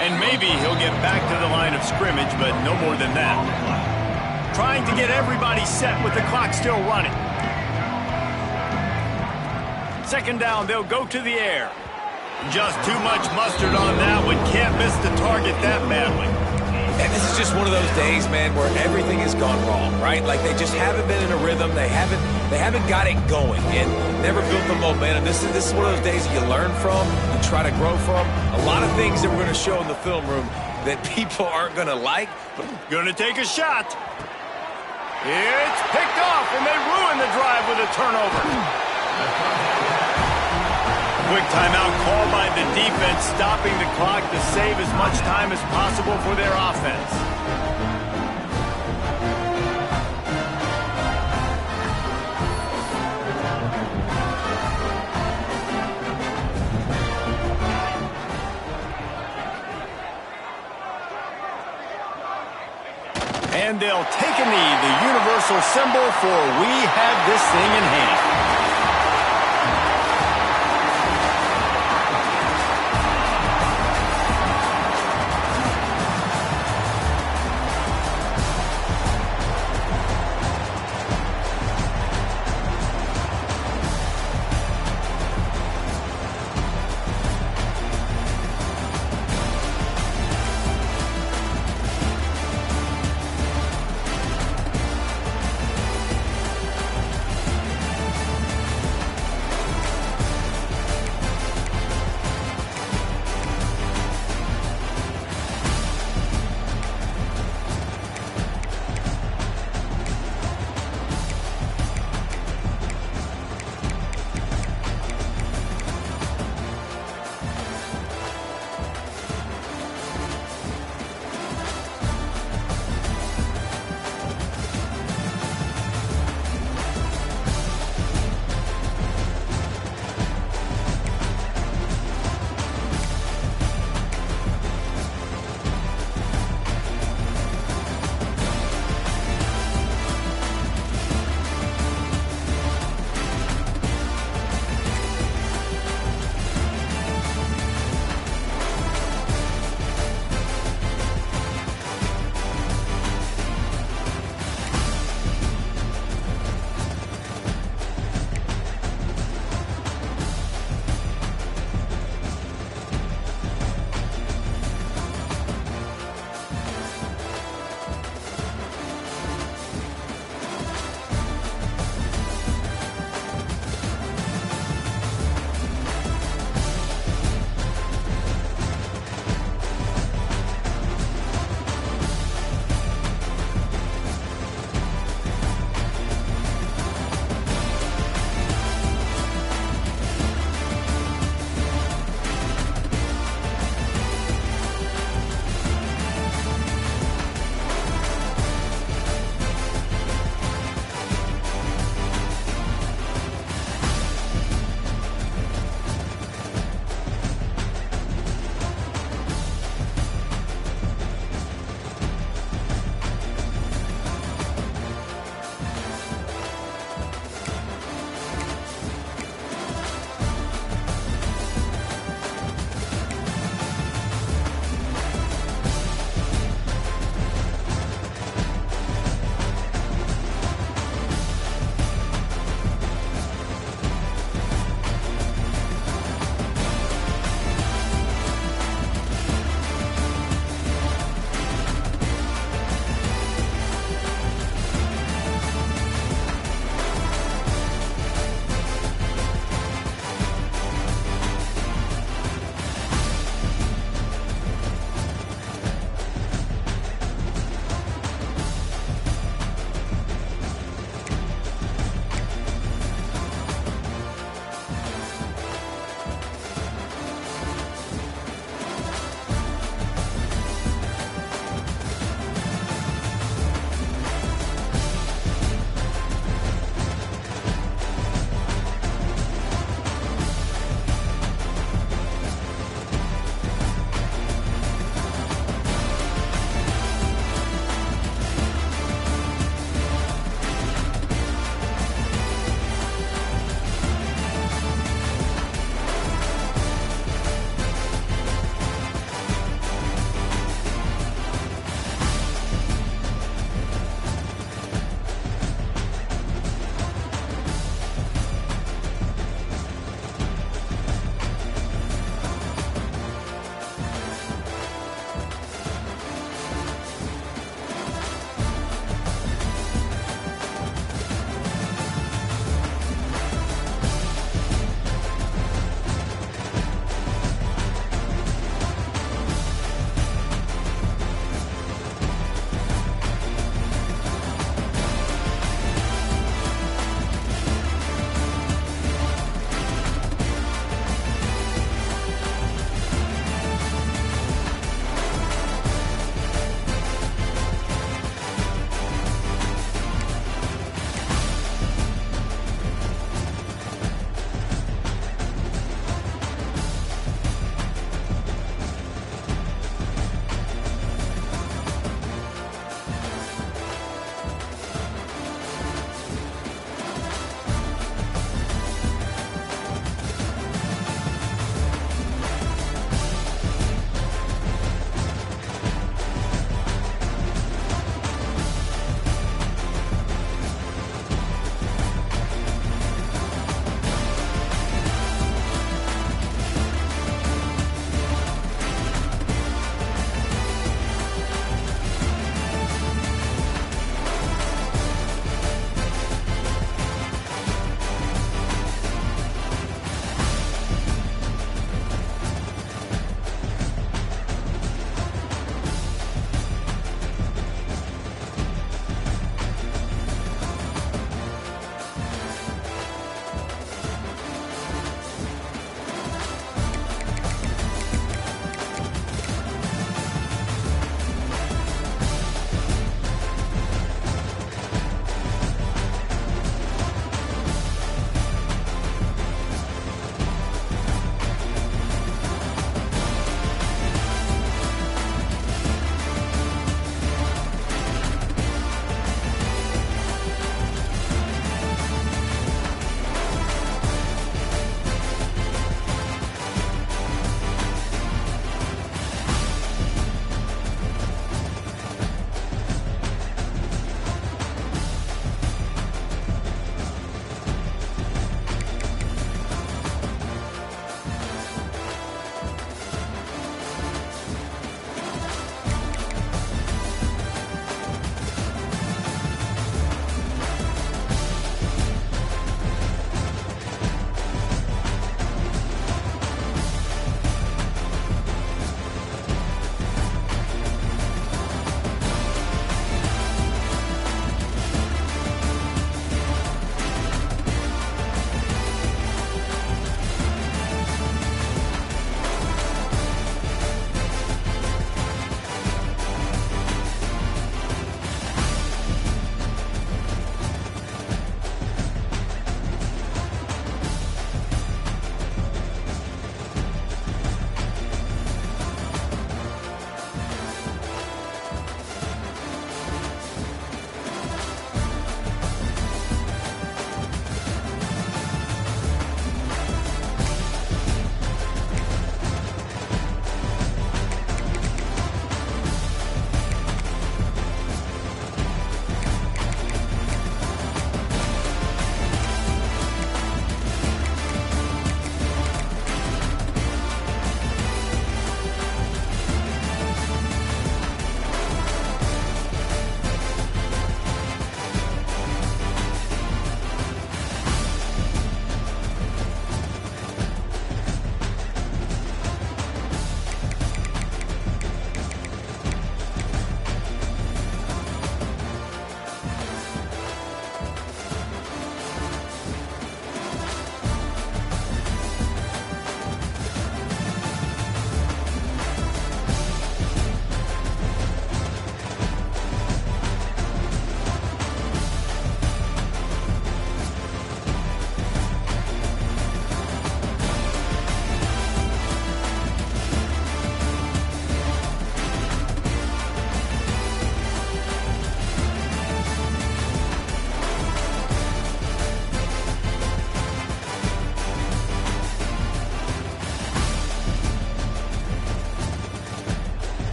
And maybe he'll get back to the line of scrimmage, but no more than that. Trying to get everybody set with the clock still running. Second down, they'll go to the air. Just too much mustard on that one. Can't miss the target that badly. And this is just one of those days, man, where everything has gone wrong, right? Like, they just haven't been in a rhythm. They haven't got it going and never built the momentum. This is one of those days that you learn from, you try to grow from. A lot of things that we're going to show in the film room that people aren't going to like. But going to take a shot. It's picked off, and they ruin the drive with a turnover. Quick timeout called by the defense, stopping the clock to save as much time as possible for their offense. And they'll take a knee, the universal symbol for we have this thing in hand.